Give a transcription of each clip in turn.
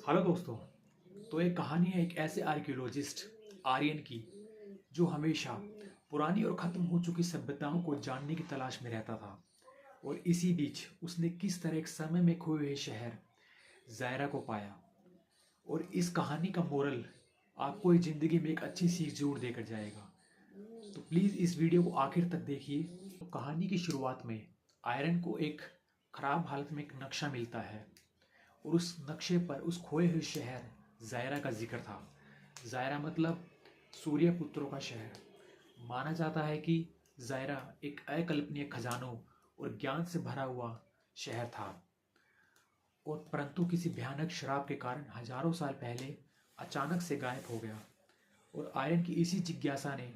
Hello दोस्तों। तो एक कहानी है एक ऐसे आर्कियोलॉजिस्ट आर्यन की जो हमेशा पुरानी और ख़त्म हो चुकी सभ्यताओं को जानने की तलाश में रहता था। और इसी बीच उसने किस तरह एक समय में खोए हुए शहर ज़ायरा को पाया। और इस कहानी का मोरल आपको इस ज़िंदगी में एक अच्छी सीख जरूर देकर जाएगा। तो प्लीज़ इस वीडियो को आखिर तक देखिए। तो कहानी की शुरुआत में आयरन को एक ख़राब हालत में एक नक्शा मिलता है और उस नक्शे पर उस खोए हुए शहर ज़ायरा का जिक्र था। ज़ायरा मतलब सूर्य पुत्रों का शहर। माना जाता है कि ज़ायरा एक अकल्पनीय खजानों और ज्ञान से भरा हुआ शहर था, और परंतु किसी भयानक शराब के कारण हजारों साल पहले अचानक से गायब हो गया। और आयरन की इसी जिज्ञासा ने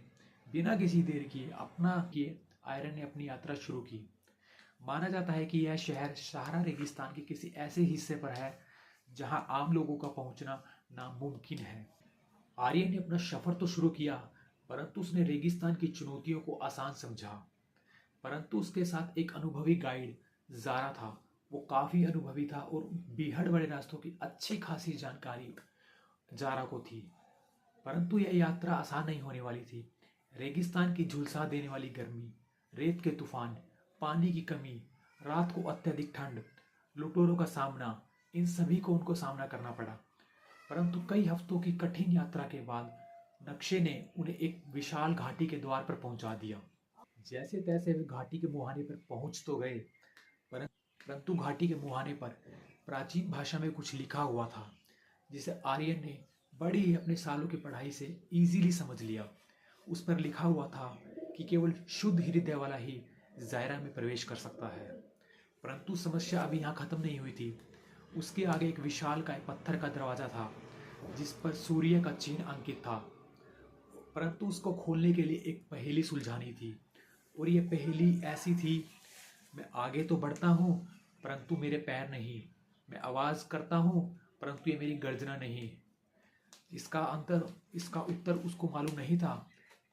बिना किसी देर किए आयरन ने अपनी यात्रा शुरू की। माना जाता है कि यह शहर सहारा रेगिस्तान के किसी ऐसे हिस्से पर है जहां आम लोगों का पहुंचना नामुमकिन है। आर्यन ने अपना सफर तो शुरू किया, परंतु उसने रेगिस्तान की चुनौतियों को आसान समझा। परंतु उसके साथ एक अनुभवी गाइड जारा था। वो काफी अनुभवी था और बेहद बड़े रास्तों की अच्छी खासी जानकारी जारा को थी। परंतु यह यात्रा आसान नहीं होने वाली थी। रेगिस्तान की झुलसा देने वाली गर्मी, रेत के तूफान, पानी की कमी, रात को अत्यधिक ठंड, लुटेरों का सामना, इन सभी को उनको सामना करना पड़ा। परंतु कई हफ्तों की कठिन यात्रा के बाद नक्शे ने उन्हें एक विशाल घाटी के द्वार पर पहुंचा दिया। जैसे तैसे वे घाटी के मुहाने पर पहुंच तो गए, परंतु घाटी के मुहाने पर प्राचीन भाषा में कुछ लिखा हुआ था जिसे आर्यन ने बड़ी ही अपने सालों की पढ़ाई से इजीली समझ लिया। उस पर लिखा हुआ था कि केवल शुद्ध हृदय वाला ही ज़ायरा में प्रवेश कर सकता है। परंतु समस्या अभी यहाँ खत्म नहीं हुई थी। उसके आगे एक विशालकाय पत्थर का दरवाजा था जिस पर सूर्य का चिन्ह अंकित था। परंतु उसको खोलने के लिए एक पहेली सुलझानी थी, और यह पहेली ऐसी थी: मैं आगे तो बढ़ता हूँ परंतु मेरे पैर नहीं, मैं आवाज़ करता हूँ परंतु ये मेरी गर्जना नहीं। इसका उत्तर उसको मालूम नहीं था,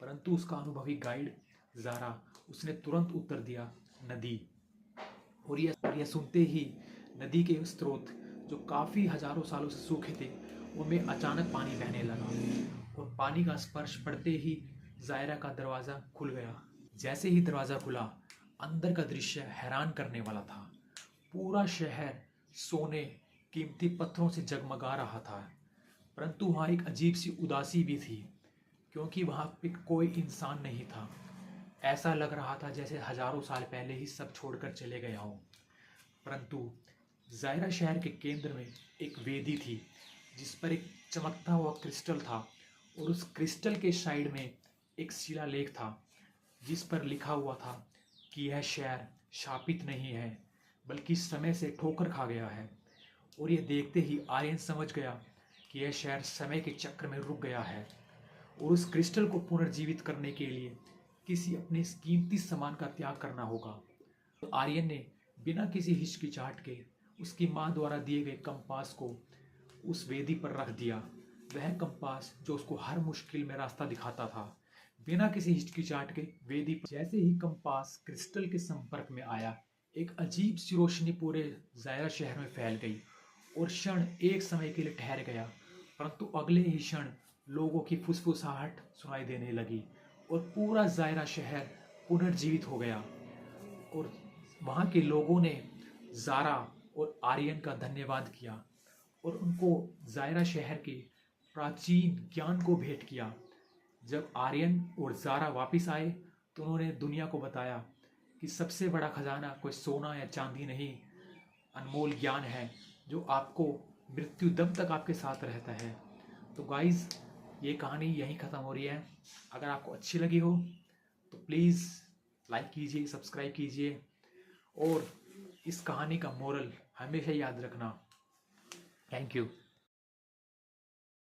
परंतु उसका अनुभवी गाइड जारा, उसने तुरंत उत्तर दिया: नदी। और यह सुनते ही नदी के स्रोत जो काफ़ी हजारों सालों से सूखे थे उनमें अचानक पानी बहने लगा, और पानी का स्पर्श पड़ते ही ज़ायरा का दरवाज़ा खुल गया। जैसे ही दरवाज़ा खुला, अंदर का दृश्य हैरान करने वाला था। पूरा शहर सोने, कीमती पत्थरों से जगमगा रहा था, परंतु वहाँ एक अजीब सी उदासी भी थी, क्योंकि वहाँ पे कोई इंसान नहीं था। ऐसा लग रहा था जैसे हजारों साल पहले ही सब छोड़कर चले गया हो। परंतु ज़ायरा शहर के केंद्र में एक वेदी थी जिस पर एक चमकता हुआ क्रिस्टल था, और उस क्रिस्टल के साइड में एक शिलालेख था जिस पर लिखा हुआ था कि यह शहर शापित नहीं है बल्कि समय से ठोकर खा गया है। और यह देखते ही आर्यन समझ गया कि यह शहर समय के चक्र में रुक गया है, और उस क्रिस्टल को पुनर्जीवित करने के लिए किसी अपने कीमती सामान का त्याग करना होगा। तो आर्यन ने बिना किसी हिचकिचाहट के उसकी माँ द्वारा दिए गए कंपास को उस वेदी पर रख दिया। वह कंपास जो उसको हर मुश्किल में रास्ता दिखाता था। बिना किसी हिचकिचाहट के वेदी पर जैसे ही कंपास क्रिस्टल के संपर्क में आया, एक अजीब सी रोशनी पूरे ज़ायरा शहर में फैल गई, और क्षण एक समय के लिए ठहर गया। परंतु अगले ही क्षण लोगों की फुसफुसाहट सुनाई देने लगी, और पूरा ज़ायरा शहर पुनर्जीवित हो गया। और वहाँ के लोगों ने जारा और आर्यन का धन्यवाद किया, और उनको ज़ायरा शहर के प्राचीन ज्ञान को भेंट किया। जब आर्यन और जारा वापस आए तो उन्होंने दुनिया को बताया कि सबसे बड़ा खजाना कोई सोना या चांदी नहीं, अनमोल ज्ञान है जो आपको मृत्यु दम तक आपके साथ रहता है। तो गाइस, ये कहानी यहीं ख़त्म हो रही है। अगर आपको अच्छी लगी हो तो प्लीज़ लाइक कीजिए, सब्सक्राइब कीजिए, और इस कहानी का मोरल हमेशा याद रखना। Thank you.